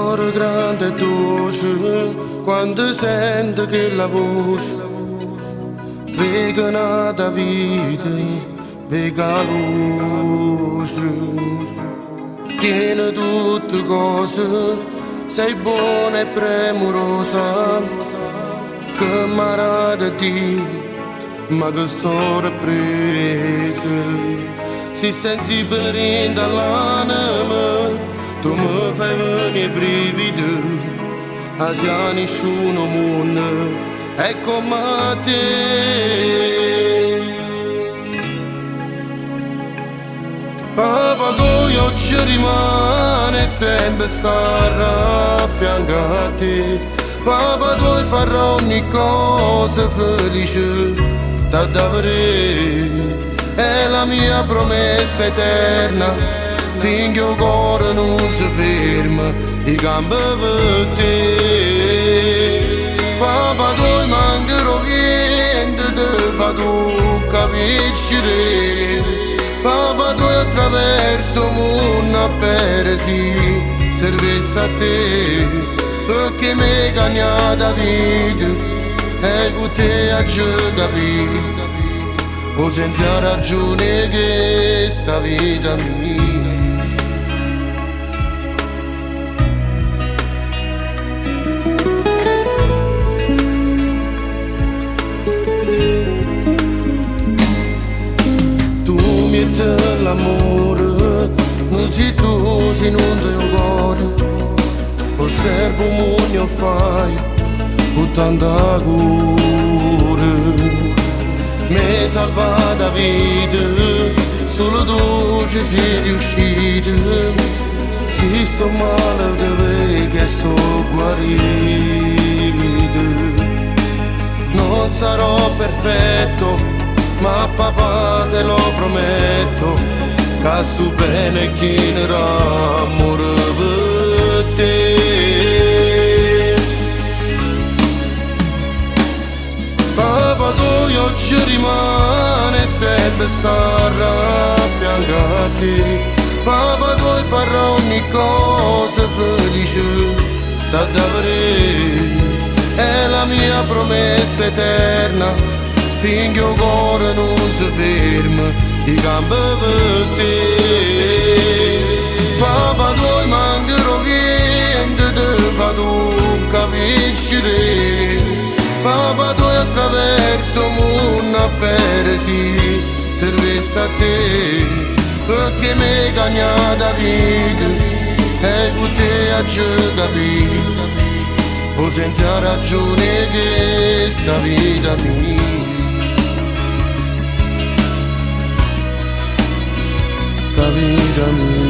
cuore grande e dolce quando sento che la voce vega nata vita, vega luce. Tiene tutte cose, sei buona e premurosa, che marata di, ma che sorpresa. Si sensibile rinda l'anima, tu mi fai venire brividi, asia nessuno mondo è come te. Papà tu ci rimane sempre stare a fianco a te. Papà tu farà ogni cosa felice da davvero. È la mia promessa eterna, finché il cuore non si ferma, i campi per te. Papà tu mancherò niente, te fa tu capire. Papà tu attraverso il mondo per si servisse a te, perché mi cagnata vita e con te a capire. O senza ragione che sta vita mia. Tu metti l'amore, non sei tu, sei non tuo cuore. Osservo un mondo fai, con tanta cura. Mi salva la vita, solo tu ci sei riuscita. Se sto male te vedi che sto guarito. Non sarò perfetto, ma papà te lo prometto, che sto bene chi ne amore per te. Papà tu ci rimane sempre stare a fianco a te. Papà tu farà ogni cosa felice da davvero. È la mia promessa eterna, finché il cuore non si ferma, i campi per te. Papà tu mancherò niente, te fa tu capire. Papà tu attraverso il mondo per si servisse a te, perché mi cagnata vita e con te a capire. O senza ragione che sta vita mia. Sta vita mia.